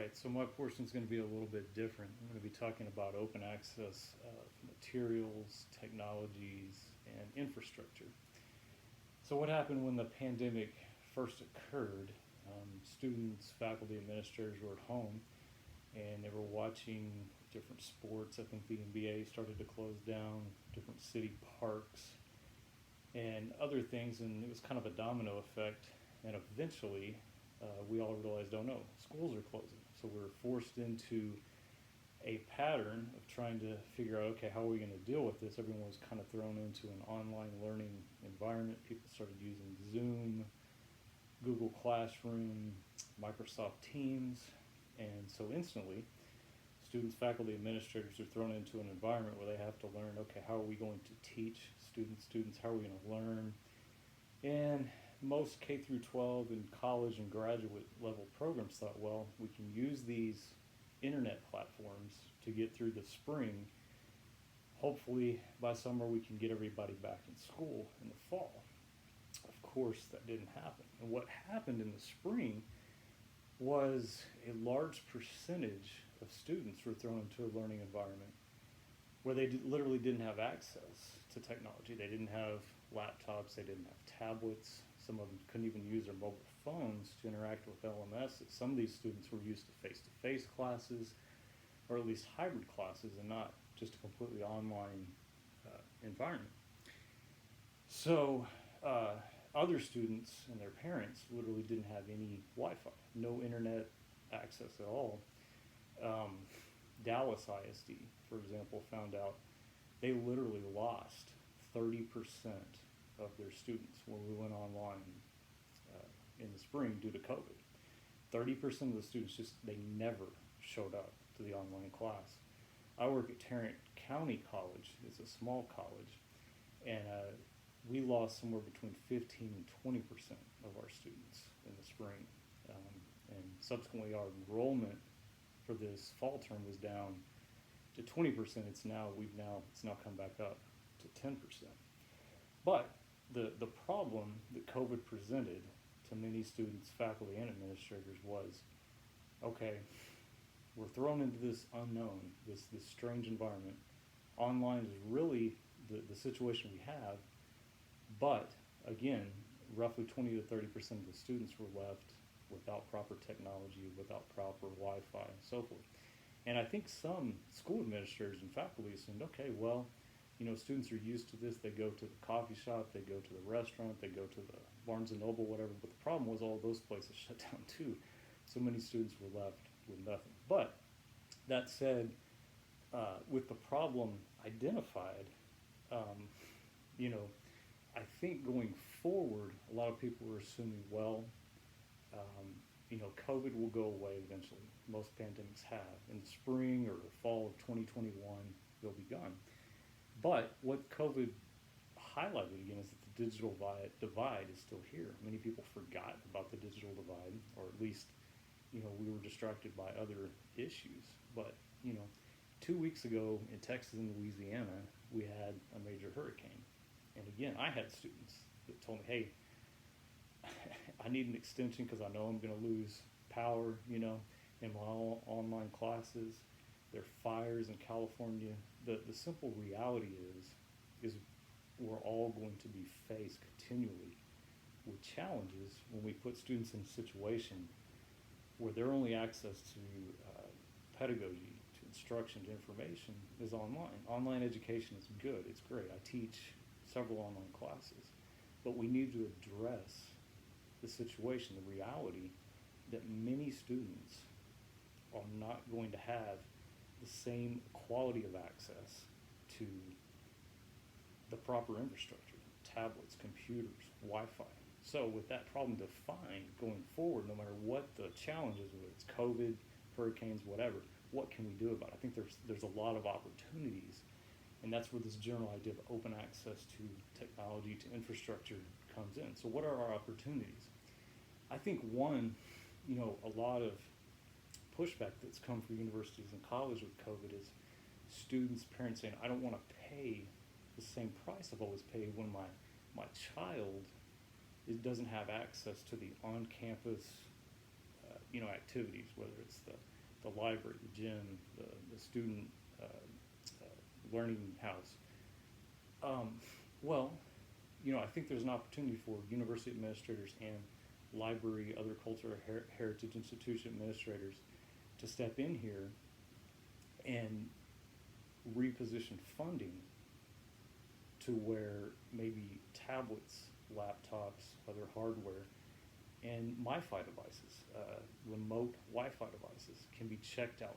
right, so my portion is going to be a little bit different. I'm going to be talking about open access materials, technologies, and infrastructure. So what happened when the pandemic first occurred? Students, faculty, administrators were at home and they were watching different sports. I think the NBA started to close down, different city parks, and other things, and it was kind of a domino effect. And eventually, we all realized, oh no, schools are closing. So we're forced into a pattern of trying to figure out, okay, how are we going to deal with this? Everyone was kind of thrown into an online learning environment. People started using Zoom, Google Classroom, Microsoft Teams, and so instantly, students, faculty, administrators are thrown into an environment where they have to learn, okay, how are we going to teach students, how are we going to learn? And most K through 12 and college and graduate level programs thought, well, we can use these internet platforms to get through the spring. Hopefully by summer we can get everybody back in school in the fall. Of course that didn't happen. And what happened in the spring was a large percentage of students were thrown into a learning environment where they literally didn't have access to technology. They didn't have laptops, they didn't have tablets. Some of them couldn't even use their mobile phones to interact with LMS. Some of these students were used to face-to-face classes, or at least hybrid classes, and not just a completely online environment. So other students and their parents literally didn't have any Wi-Fi, no internet access at all. Dallas ISD, for example, found out they literally lost 30% of their students when we went online in the spring due to COVID. 30% of the students they never showed up to the online class. I work at Tarrant County College. It's a small college, and we lost somewhere between 15 and 20% of our students in the spring. And subsequently our enrollment for this fall term was down to 20%. It's now come back up to 10%. But the problem that COVID presented to many students, faculty, and administrators was, okay, we're thrown into this unknown, this strange environment. Online is really the situation we have, but again, roughly 20 to 30% of the students were left without proper technology, without proper Wi-Fi, and so forth. And I think some school administrators and faculty assumed, okay, well, students are used to this. They go to the coffee shop, they go to the restaurant, they go to the Barnes and Noble, whatever. But the problem was all those places shut down too. So many students were left with nothing. But that said, with the problem identified, I think going forward, a lot of people were assuming, well, COVID will go away eventually. Most pandemics have. In the spring or the fall of 2021, they'll be gone. But what COVID highlighted again is that the digital divide is still here. Many people forgot about the digital divide, or at least, we were distracted by other issues. But, 2 weeks ago in Texas and Louisiana, we had a major hurricane. And again, I had students that told me, hey, I need an extension because I know I'm going to lose power, in my online classes. There are fires in California. The simple reality is we're all going to be faced continually with challenges when we put students in a situation where their only access to pedagogy, to instruction, to information is online. Online education is good. It's great. I teach several online classes. But we need to address the situation, the reality that many students are not going to have the same quality of access to the proper infrastructure, tablets, computers, Wi-Fi. So with that problem defined going forward, no matter what the challenges, whether it's COVID, hurricanes, whatever, what can we do about it? I think there's a lot of opportunities, and that's where this general idea of open access to technology, to infrastructure comes in. So what are our opportunities? I think one, a lot of pushback that's come from universities and colleges with COVID is students, parents saying, I don't want to pay the same price I've always paid when my child doesn't have access to the on-campus activities, whether it's the library, the gym, the student learning house. Um, well, I think there's an opportunity for university administrators and library, other cultural heritage institution administrators to step in here and reposition funding to where maybe tablets, laptops, other hardware, and MiFi devices, remote Wi-Fi devices, can be checked out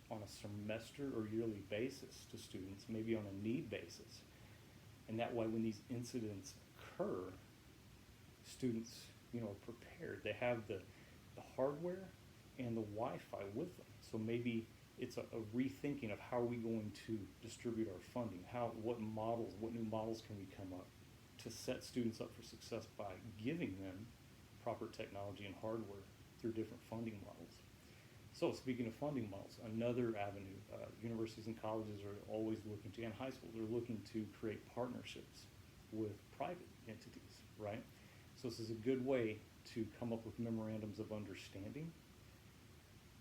on a semester or yearly basis to students, maybe on a need basis. And that way, when these incidents occur, students, are prepared. They have the hardware and the Wi-Fi with them. So maybe it's a rethinking of how are we going to distribute our funding? What new models can we come up to set students up for success by giving them proper technology and hardware through different funding models. So speaking of funding models, another avenue, universities and colleges are always looking to, and high schools are looking to create partnerships with private entities, right? So this is a good way to come up with memorandums of understanding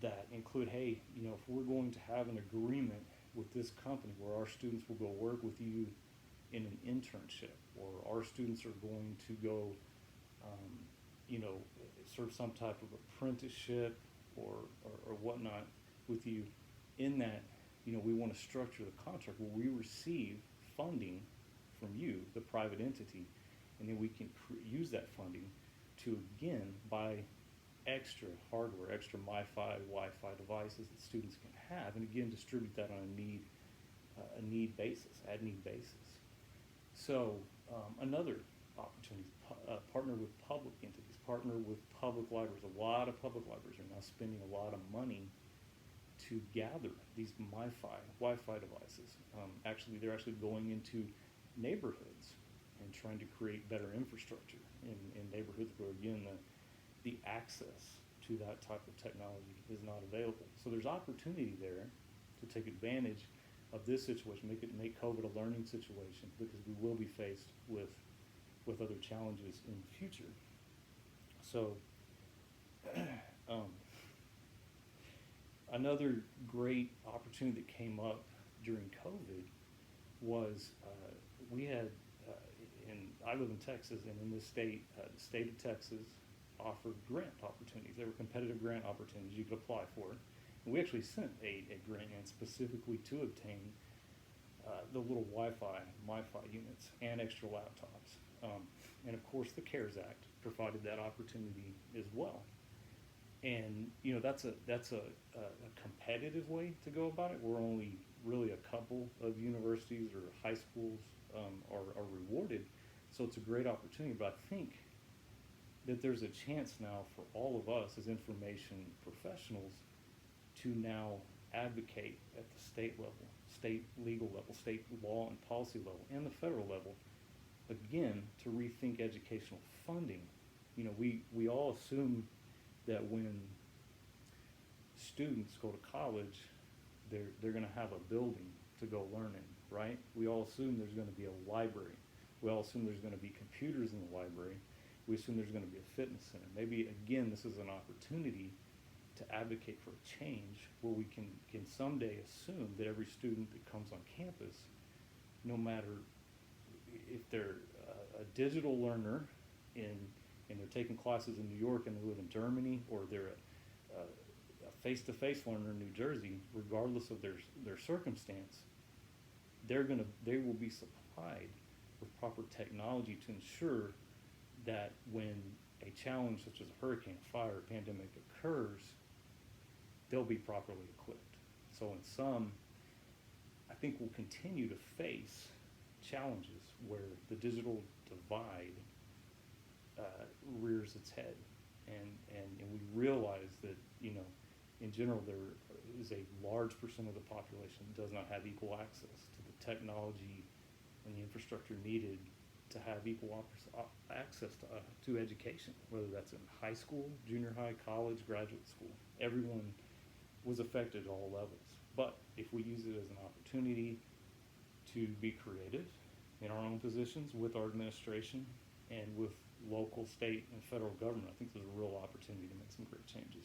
that include, hey, if we're going to have an agreement with this company where our students will go work with you in an internship, or our students are going to go, serve some type of apprenticeship or whatnot with you, in that, we want to structure the contract where we receive funding from you, the private entity, and then we can use that funding to, again, buy extra hardware, extra MiFi, Wi-Fi devices that students can have, and again, distribute that on a need basis, ad need basis. So another opportunity, partner with public entities, partner with public libraries. A lot of public libraries are now spending a lot of money to gather these MiFi, Wi-Fi devices. They're actually going into neighborhoods and trying to create better infrastructure in neighborhoods where, again, the access to that type of technology is not available. So there's opportunity there to take advantage of this situation, make COVID a learning situation, because we will be faced with other challenges in the future. So another great opportunity that came up during COVID was we had, I live in Texas, and in this state, the state of Texas offered grant opportunities. There were competitive grant opportunities you could apply for. And we actually sent a grant in specifically to obtain the little Wi-Fi, MiFi units, and extra laptops. And of course, the CARES Act provided that opportunity as well. And that's a competitive way to go about it. We're only really a couple of universities or high schools are rewarded, so it's a great opportunity. But I think that there's a chance now for all of us as information professionals to now advocate at the state level, state legal level, state law and policy level, and the federal level, again, to rethink educational funding. We all assume that when students go to college, they're going to have a building to go learn in, right? We all assume there's going to be a library. We all assume there's going to be computers in the library. We assume there's going to be a fitness center. Maybe, again, this is an opportunity to advocate for a change where we can someday assume that every student that comes on campus, no matter if they're a digital learner and they're taking classes in New York and they live in Germany, or they're a face-to-face learner in New Jersey, regardless of their circumstance, they will be supplied with proper technology to ensure that when a challenge such as a hurricane, fire, pandemic occurs, they'll be properly equipped. So in sum, I think we'll continue to face challenges where the digital divide rears its head, and we realize that in general there is a large percent of the population that does not have equal access to the technology and the infrastructure needed to have equal access to education, whether that's in high school, junior high, college, graduate school. Everyone was affected at all levels. But if we use it as an opportunity to be creative in our own positions with our administration and with local, state, and federal government, I think there's a real opportunity to make some great changes.